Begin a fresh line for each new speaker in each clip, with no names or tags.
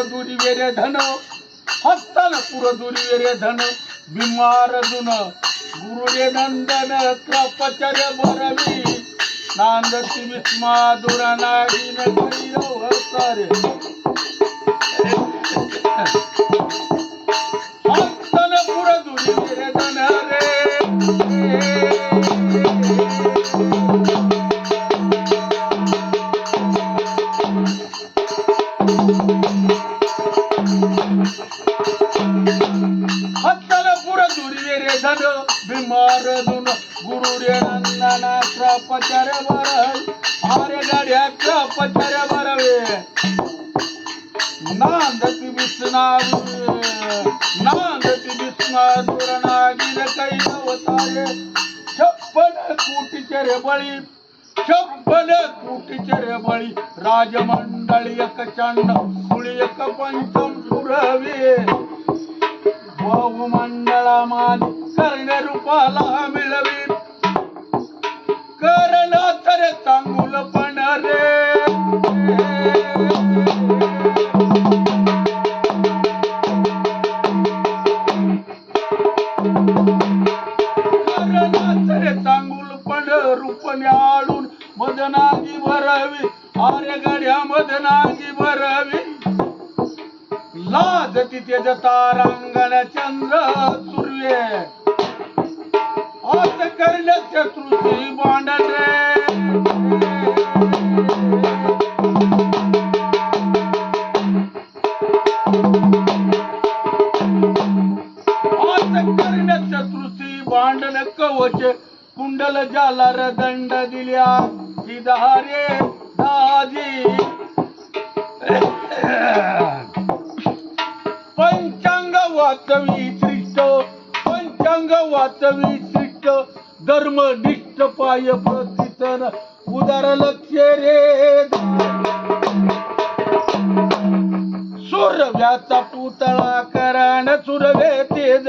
दुर्वीर धन हस्तल पुर दुर्वीर धन भीमार्जुन गुरुरे नंदन कृपचर्य बरवी नांदती विस्मा दुरानागीन कैरव सारे हस्तल पुर दुर्वीर धन रे धन भीमार्जुन गुरुरे नंदना कृपचर्य बरवी आरे गाड्या कृपचर्य बरवे नांदती विस्मा दुरानागीन कैरव सारे 56 कोटीचे रे बळी 56 कोटीचे रे बळी राजमंडळी एक चंड कुळी एक पंचम पुरवे बहुमंडळा माली कर्ण रूपाला मिळवी करण तर चांगुल पण रे करण तर चांगुल पण रूप न्याळून मदनागी भरवी आर्य गड्या मदनागी भरवी लाजती तेज तारांगण चंद्र सूर्य आज करण्याच्या तृती भांडण रे आज करण्याच्या तृती भांडण कवच कुंडल जालार दंड दिल्या ही दहारे दाजी पंचांग वाचवी श्रेष्ठ धर्मनिष्ठ पाय प्रतितन उदार लक्ष रे सुरव्याचा पुतळा करण सुरवे तेज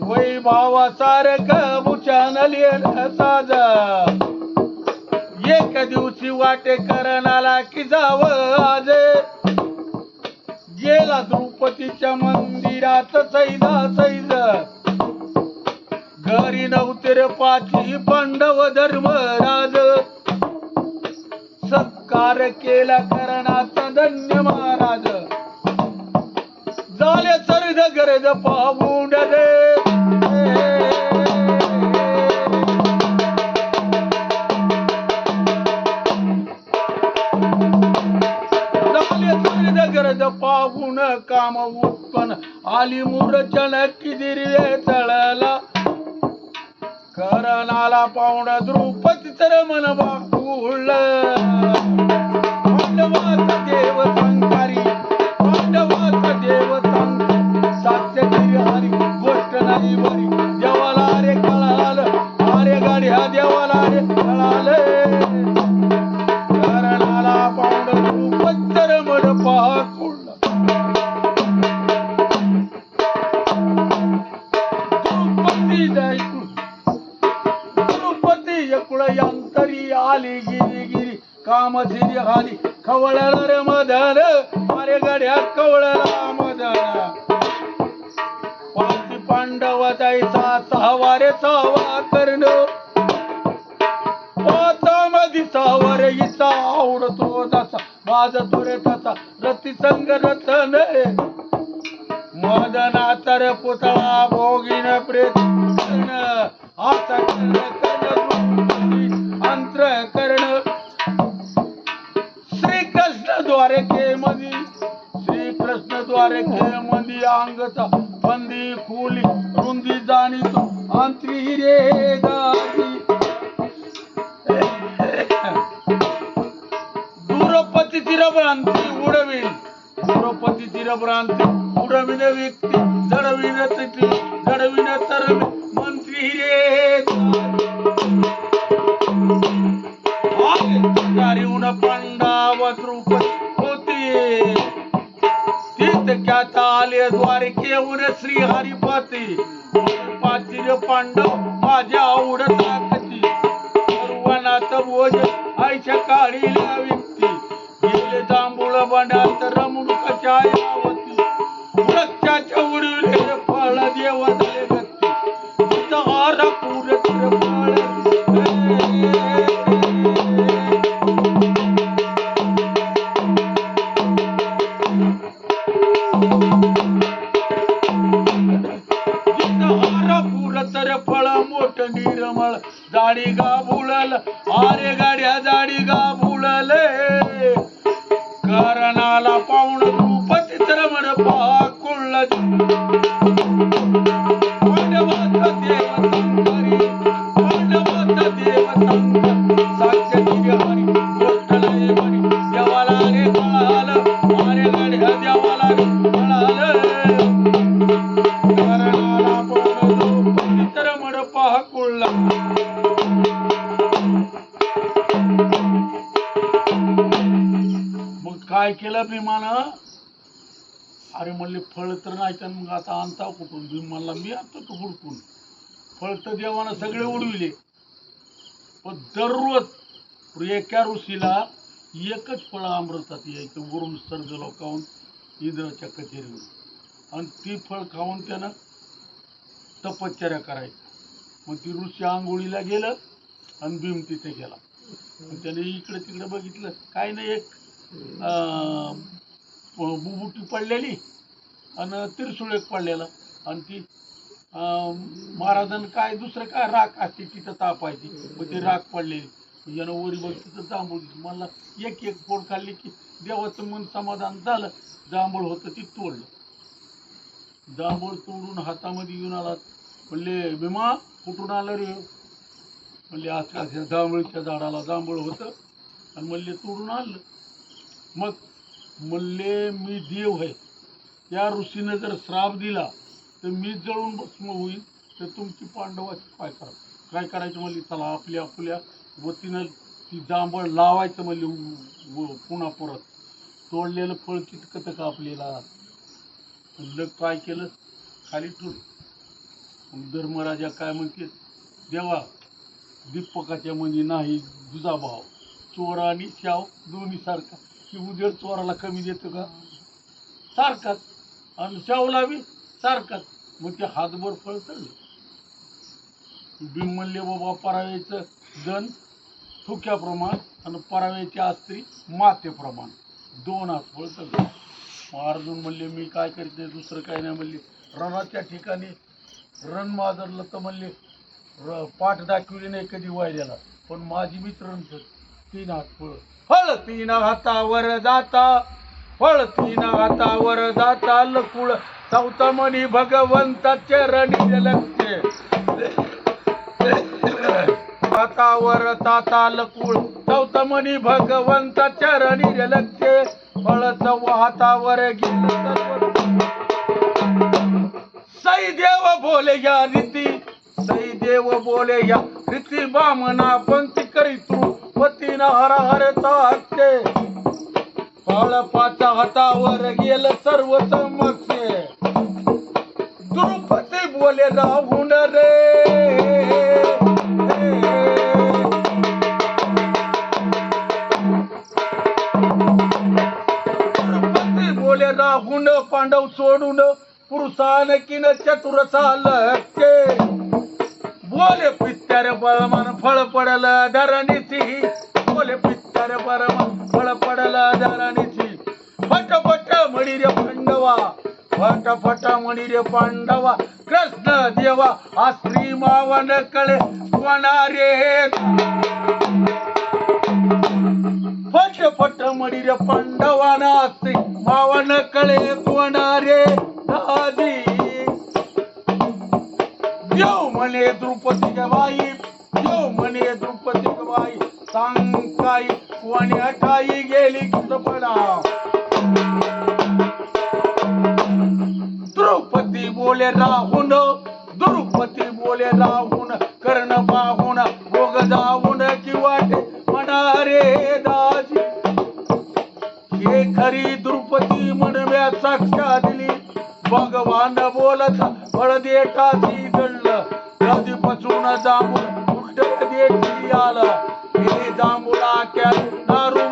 वैभावा सारख भूषण लिहिल साज एक दिवशी वाटे करणाला की जाव आज गेला द्रौपदीच्या मंदिरात सैज घरी नव्हते रे पाची पांडव धर्मराज सत्कार केला करणाचा धन्य महाराज झाले सर्द गरज पाहून रे गरज पाहून काम उत्पन्न आली मूर्छन किदिरे चळला करणाला पाहुण द्रौपदी तर मन बाकुळ पांडवाचा देव संकारी पांडवाचा देव सात्य हरी गोष्ट नाही बरी देवाला रे कळाल आरे गाड्या देवाला रे कळाल करणाला पाहुण द्रौपदी तर मन बाकुळ यंतरी आली गिरी कामधिरी हाली खवळला रे मदन अरे गड्या कवळला मदन पाची पांडव जायचा सहावा रे सहावा कर्ण पाचामधी सहावर हिचा आवडतो जसा बाजतो रे तसा रती संग रतन मदना तर पुतळा भोगीन प्रेत कर्ण आता अंतर कर्ण श्रीकृष्ण द्वारके मधी अंगचा बंदी खोली रुंदी जाणीतो अंतरी रे दासी द्रौपदी चिरभ्रांती उडविन व्यक्ती जडविन तिथी जडविन तर मंत्री रे पांडव द्रौपदी होती तीच द्वारक्यात आले द्वारकेहून श्री हरिपती पाचिर पांडव माझ्या आवडता कती सर्वनाथ भोज आईच्या काळीला व्यक्ती गेले जांभूळ बंडात रमणुकाच्या यावती वृक्षाच्या उडविले फळ देव झाले गती हार पुरत फळ तर फळ मोठ निर्मळ जाडी गा बुळल आरे गाड्या जाडी गा बुळले करणाला पाहुण द्रुपती रमण पाकुळ पांडवात देव संकरी पांडवात देव संक साक्ष हरी गोष्ट नाही बरी देवाला रे कळाल आरे गाड्या देवाला रे कळाल पाहकुळला मग काय केलं भीमानं अरे म्हणले फळ तर नाही तर मग आता आणता कुठून भीम म्हणला मी आणतो तो हुडकून फळ तर देवानं सगळे उडविले पण दररोज एका ऋषीला एकच फळ अमृतात यायचं वरून सर्ग लोकावून इंद्राच्या कचेरीवर आणि ती फळ खाऊन त्यानं तपश्चर्या करायची मग ती ऋषी आंघोळीला गेलं आणि भीम तिथे गेला त्याने इकडे तिकडे बघितलं काय नाही एक बुबुटी पडलेली आणि त्रिशूळ एक पडलेला आणि ती महाराजांना काय दुसरं काय राख असते तिथं तापायची मग ती राख पडलेली यानं वरी बघ तिथं जांभूळ मला एक एक पोट खाल्ली की देवाचं मन समाधान झालं जांभूळ होतं ती तोडलं जांभूळ तोडून हातामध्ये घेऊन आला म्हणले भीमा कुठून आलं रे म्हणले आजकालच्या जांभळीच्या झाडाला जांभूळ होतं आणि म्हणले तोडून आणलं मग म्हणले मी देव आहे त्या ऋषीने जर श्राप दिला तर मी जळून भस्म होईल तर तुमची पांडवाची काय करायचं म्हणले चला आपल्या वतीनं ती जांभळ लावायचं म्हणले पुन्हा परत तोडलेलं फळ कितकं का आपल्याला म्हणलं काय केलं खाली ठेवलं धर्मराजा काय म्हणते देवा दीपकाच्या म्हणजे नाही तुझा भाव चोर आणि शाव दोन्ही सारखा की उजेड चोराला कमी देतो का सारखाच आणि शावला बी सारखाच मग ते हातभर फळ चढले भीम म्हणले बाबा परावेचं दन थुक्याप्रमाण आणि परावेची अस्त्री मातेप्रमाण दोन हात फळ चढले अर्जुन म्हणले मी काय करते दुसरं काय नाही म्हणले रणाच्या ठिकाणी रण माजरलं तर म्हणले पाठ दाखवली नाही कधी वायद्याला पण माझी मित्र तीन हात फळ फळ तीन हातावर जाता फळ तीन हातावर जाता लकुळ चौथा मणी भगवंताचे रणी लक्ष्य हातावर जाता लकुळ चौथा मणी भगवंताचे रणी लक्ष्य फळ हातावर गेलं सई देव बोले या रीती सई देव बोले या रीती बामना पंक्ती करी तू पतीन हर हर ताकते फळ पाच हातावर गेलं सर्व समस्ये द्रुपदी बोले राहून रे द्रुपदी बोले राहून पांडव सोडून पुरुषान किन चतुर चालके बोले पित्यार बळमान फळ पडल धरणीची बोले पित्यार बळमान फळ पडल धरणीची फट फट म्हणी रे पांडवा फट फट म्हणी रे पांडवा कृष्ण देवा हा श्री मावन कळे कोणारे फट फट म्हणी रे पांडवाना श्री मावन कळे कोणारे दादी देव म्हणे द्रुपदी बाई देव म्हणे द्रुपदी बाई सांग काय कोण्या ठाई गेली पडा द्रुपदी बोले राहून द्रुपदी बोले राहून कर्ण पाहून भोग जाऊन कि वाटे म्हणा रे दाजी हे खरे हरी द्रुपदी म्हणव्या साक्षा दिली भगवान बोलत फळ देठाची जळलं कधीपासून जांभूळ उलट देठी आलं हे जांभूळा क्या दारू